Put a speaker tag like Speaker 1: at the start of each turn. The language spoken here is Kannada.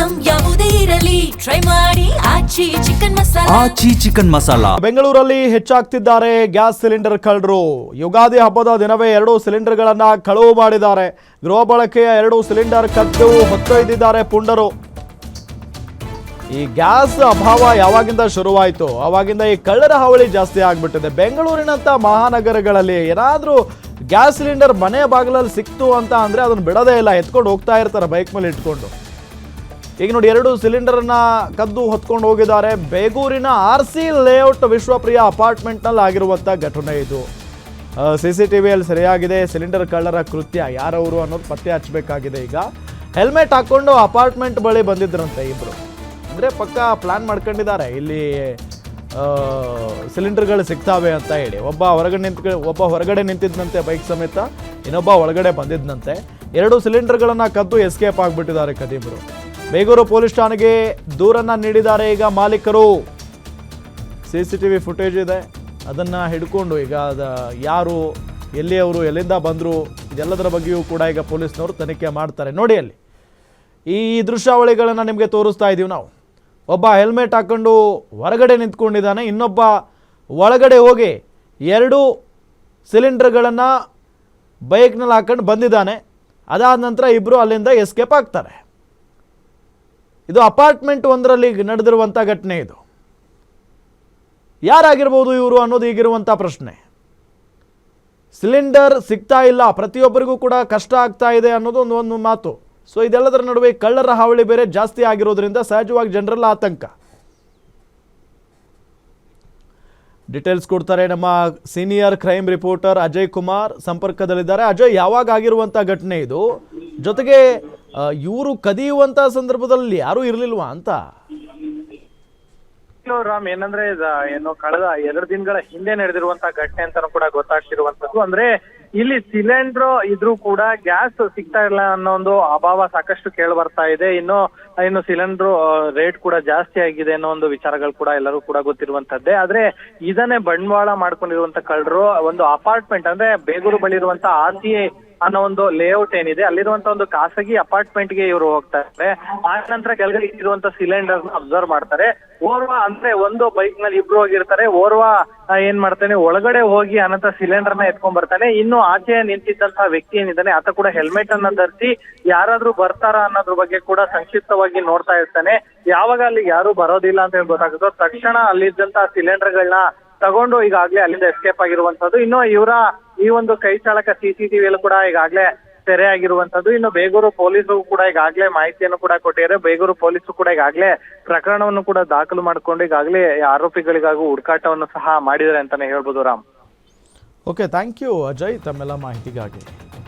Speaker 1: ಐಟಂ ಯಾವುದೇ ಇರಲಿ ಟ್ರೈ ಮಾಡಿ ಆಚಿ ಚಿಕನ್ ಮಸಾಲಾ.
Speaker 2: ಬೆಂಗಳೂರಲ್ಲಿ ಹೆಚ್ಚಾಗ್ತಿದ್ದಾರೆ ಗ್ಯಾಸ್ ಸಿಲಿಂಡರ್ ಕಳ್ಳರು. ಯುಗಾದಿ ಹಬ್ಬದ ದಿನವೇ 2 ಸಿಲಿಂಡರ್ಗಳನ್ನ ಕಳವು ಮಾಡಿದ್ದಾರೆ. ಗೃಹ ಬಳಕೆಯ 2 ಸಿಲಿಂಡರ್ ಕದ್ದು ಹೊತ್ತೊಯ್ದಿದ್ದಾರೆ ಪುಂಡರು. ಈ ಗ್ಯಾಸ್ ಅಭಾವ ಯಾವಾಗಿಂದ ಶುರುವಾಯಿತು ಆವಾಗಿಂದ ಈ ಕಳ್ಳರ ಹಾವಳಿ ಜಾಸ್ತಿ ಆಗ್ಬಿಟ್ಟಿದೆ. ಬೆಂಗಳೂರಿನಂತ ಮಹಾನಗರಗಳಲ್ಲಿ ಏನಾದ್ರೂ ಗ್ಯಾಸ್ ಸಿಲಿಂಡರ್ ಮನೆ ಬಾಗಿಲಲ್ಲಿ ಸಿಕ್ತು ಅಂತ ಅಂದ್ರೆ ಅದನ್ನ ಬಿಡೋದೇ ಇಲ್ಲ, ಎತ್ಕೊಂಡು ಹೋಗ್ತಾ ಇರ್ತಾರೆ ಬೈಕ್ ಮೇಲೆ ಇಟ್ಕೊಂಡು. ಈಗ ನೋಡಿ 2 ಸಿಲಿಂಡರ್ನ ಕದ್ದು ಹೊತ್ಕೊಂಡು ಹೋಗಿದ್ದಾರೆ. ಬೇಗೂರಿನ RC ಲೇಔಟ್ ವಿಶ್ವಪ್ರಿಯ ಅಪಾರ್ಟ್ಮೆಂಟ್ನಲ್ಲಿ ಆಗಿರುವಂಥ ಘಟನೆ ಇದು. CCTVಯಲ್ಲಿ ಸರಿಯಾಗಿದೆ ಸಿಲಿಂಡರ್ ಕಳ್ಳರ ಕೃತ್ಯ. ಯಾರವರು ಅನ್ನೋದು ಪತ್ತೆ ಹಚ್ಚಬೇಕಾಗಿದೆ. ಈಗ ಹೆಲ್ಮೆಟ್ ಹಾಕ್ಕೊಂಡು ಅಪಾರ್ಟ್ಮೆಂಟ್ ಬಳಿ ಬಂದಿದ್ರಂತೆ ಇಬ್ಬರು. ಅಂದರೆ ಪಕ್ಕ ಪ್ಲಾನ್ ಮಾಡ್ಕೊಂಡಿದ್ದಾರೆ ಇಲ್ಲಿ ಸಿಲಿಂಡರ್ಗಳು ಸಿಗ್ತಾವೆ ಅಂತ ಹೇಳಿ. ಒಬ್ಬ ಹೊರಗಡೆ ನಿಂತಿದ್ದಂತೆ ಬೈಕ್ ಸಮೇತ, ಇನ್ನೊಬ್ಬ ಒಳಗಡೆ ಬಂದಿದ್ದಂತೆ. 2 ಸಿಲಿಂಡರ್ಗಳನ್ನು ಕದ್ದು ಎಸ್ಕೇಪ್ ಆಗಿಬಿಟ್ಟಿದ್ದಾರೆ ಕದೀಮರು. ಬೇಗೂರು ಪೊಲೀಸ್ ಠಾಣೆಗೆ ದೂರನ್ನ ನೀಡಿದ್ದಾರೆ ಈಗ ಮಾಲೀಕರು. CCTV ಫುಟೇಜ್ ಇದೆ, ಅದನ್ನು ಹಿಡ್ಕೊಂಡು ಈಗ ಯಾರು, ಎಲ್ಲಿಯವರು, ಎಲ್ಲಿಂದ ಬಂದರು, ಇದೆಲ್ಲದರ ಬಗ್ಗೆಯೂ ಕೂಡ ಈಗ ಪೊಲೀಸ್ನವರು ತನಿಖೆ ಮಾಡ್ತಾರೆ. ನೋಡಿ ಅಲ್ಲಿ ಈ ದೃಶ್ಯಾವಳಿಗಳನ್ನು ನಿಮಗೆ ತೋರಿಸ್ತಾ ಇದ್ದೀವಿ ನಾವು. ಒಬ್ಬ ಹೆಲ್ಮೆಟ್ ಹಾಕ್ಕೊಂಡು ಹೊರಗಡೆ ನಿಂತ್ಕೊಂಡಿದ್ದಾನೆ, ಇನ್ನೊಬ್ಬ ಒಳಗಡೆ ಹೋಗಿ 2 ಸಿಲಿಂಡರ್ಗಳನ್ನು ಬೈಕ್ನಲ್ಲಿ ಹಾಕೊಂಡು ಬಂದಿದ್ದಾನೆ. ಅದಾದ ನಂತರ ಇಬ್ಬರು ಅಲ್ಲಿಂದ ಎಸ್ಕೇಪ್ ಆಗ್ತಾರೆ. ಇದು ಅಪಾರ್ಟ್ಮೆಂಟ್ ಒಂದರಲ್ಲಿ ನಡೆದಿರುವಂಥ ಘಟನೆ. ಇದು ಯಾರಾಗಿರ್ಬೋದು ಇವರು ಅನ್ನೋದು ಈಗಿರುವಂಥ ಪ್ರಶ್ನೆ. ಸಿಲಿಂಡರ್ ಸಿಗ್ತಾ ಇಲ್ಲ, ಪ್ರತಿಯೊಬ್ಬರಿಗೂ ಕೂಡ ಕಷ್ಟ ಆಗ್ತಾ ಇದೆ ಅನ್ನೋದು ಒಂದು ಮಾತು. ಸೊ ಇದೆಲ್ಲದರ ನಡುವೆ ಕಳ್ಳರ ಹಾವಳಿ ಬೇರೆ ಜಾಸ್ತಿ ಆಗಿರೋದ್ರಿಂದ ಸಹಜವಾಗಿ ಜನರಲ್ಲ ಆತಂಕ. ಡೀಟೇಲ್ಸ್ ಕೊಡ್ತಾರೆ ನಮ್ಮ senior crime reporter Ajay Kumar ಸಂಪರ್ಕದಲ್ಲಿದ್ದಾರೆ. ಅಜಯ್, ಯಾವಾಗ ಆಗಿರುವಂಥ ಘಟನೆ ಇದು? ಜೊತೆಗೆ ಇವರು ಕದಿಯುವಂತ ಸಂದರ್ಭದಲ್ಲಿ ಯಾರು ಇರ್ಲಿಲ್ವಾ ಅಂತ?
Speaker 3: ರಾಮ್, ಏನಂದ್ರೆ ಏನು ಕಳೆದ 2 ದಿನಗಳ ಹಿಂದೆ ನಡೆದಿರುವಂತ ಘಟನೆ ಅಂತಾನು ಕೂಡ ಗೊತ್ತಾಗ್ತಿರುವಂತದ್ದು. ಅಂದ್ರೆ ಇಲ್ಲಿ ಸಿಲಿಂಡರ್ ಇದ್ರೂ ಕೂಡ ಗ್ಯಾಸ್ ಸಿಗ್ತಾ ಇಲ್ಲ ಅನ್ನೋ ಒಂದು ಅಭಾವ ಸಾಕಷ್ಟು ಕೇಳಿ ಬರ್ತಾ ಇದೆ. ಇನ್ನು ಸಿಲಿಂಡರ್ ರೇಟ್ ಕೂಡ ಜಾಸ್ತಿ ಆಗಿದೆ ಅನ್ನೋ ಒಂದು ವಿಚಾರಗಳು ಕೂಡ ಎಲ್ಲರೂ ಕೂಡ ಗೊತ್ತಿರುವಂತದ್ದೇ. ಆದ್ರೆ ಇದನ್ನೇ ಬಂಡವಾಳ ಮಾಡ್ಕೊಂಡಿರುವಂತ ಕಳ್ಳರು ಒಂದು ಅಪಾರ್ಟ್ಮೆಂಟ್, ಅಂದ್ರೆ ಬೇಗೂರು ಬಳಿ ಇರುವಂತ RC ಅನ್ನೋ ಒಂದು ಲೇಔಟ್ ಏನಿದೆ ಅಲ್ಲಿರುವಂತ ಒಂದು ಖಾಸಗಿ ಅಪಾರ್ಟ್ಮೆಂಟ್ ಗೆ ಇವರು ಹೋಗ್ತಾ ಇರ್ತಾರೆ. ಆ ನಂತರ ಕೆಳಗಡೆ ಇರುವಂತ ಸಿಲಿಂಡರ್ ನ ಅಬ್ಸರ್ವ್ ಮಾಡ್ತಾರೆ. ಓರ್ವ, ಅಂದ್ರೆ ಒಂದು ಬೈಕ್ ನಲ್ಲಿ ಇಬ್ರು ಹೋಗಿರ್ತಾರೆ. ಓರ್ವ ಏನ್ ಮಾಡ್ತಾನೆ, ಒಳಗಡೆ ಹೋಗಿ ಅನಂತರ ಸಿಲಿಂಡರ್ ನ ಎತ್ಕೊಂಡ್ ಬರ್ತಾನೆ. ಇನ್ನು ಆಚೆ ನಿಂತಿದ್ದಂತಹ ವ್ಯಕ್ತಿ ಏನಿದ್ದಾನೆ ಆತ ಕೂಡ ಹೆಲ್ಮೆಟ್ ಅನ್ನ ಧರಿಸಿ ಯಾರಾದ್ರೂ ಬರ್ತಾರ ಅನ್ನೋದ್ರ ಬಗ್ಗೆ ಕೂಡ ಸಂಕ್ಷಿಪ್ತವಾಗಿ ನೋಡ್ತಾ ಇರ್ತಾನೆ. ಯಾವಾಗ ಅಲ್ಲಿ ಯಾರು ಬರೋದಿಲ್ಲ ಅಂತ ಹೇಳಿ ಗೊತ್ತಾಗುತ್ತೋ ತಕ್ಷಣ ಅಲ್ಲಿದ್ದಂತಹ ಸಿಲಿಂಡರ್ಗಳನ್ನ ತಗೊಂಡು ಈಗಾಗ್ಲೇ ಅಲ್ಲಿಂದ ಎಸ್ಕೇಪ್ ಆಗಿರುವಂತದ್ದು. ಇನ್ನು ಇವರ ಈ ಒಂದು ಕೈ ಚಾಲಕ CCTVಯಲ್ಲೂ ಕೂಡ ಈಗಾಗ್ಲೇ ಸೆರೆ ಆಗಿರುವಂತದ್ದು. ಇನ್ನು ಬೇಗೂರು ಪೊಲೀಸರು ಕೂಡ ಈಗಾಗ್ಲೇ ಮಾಹಿತಿಯನ್ನು ಕೂಡ ಕೊಟ್ಟಿದ್ದಾರೆ. ಬೇಗೂರು ಪೊಲೀಸರು ಕೂಡ ಈಗಾಗ್ಲೇ ಪ್ರಕರಣವನ್ನು ಕೂಡ ದಾಖಲು ಮಾಡಿಕೊಂಡು ಈಗಾಗ್ಲೇ ಆರೋಪಿಗಳಿಗಾಗಿ ಹುಡುಕಾಟವನ್ನು ಸಹ ಮಾಡಿದ್ದಾರೆ ಅಂತಾನೆ ಹೇಳ್ಬೋದು Ram.
Speaker 2: Okay, thank you Ajay ತಮ್ಮೆಲ್ಲ ಮಾಹಿತಿಗಾಗಿ.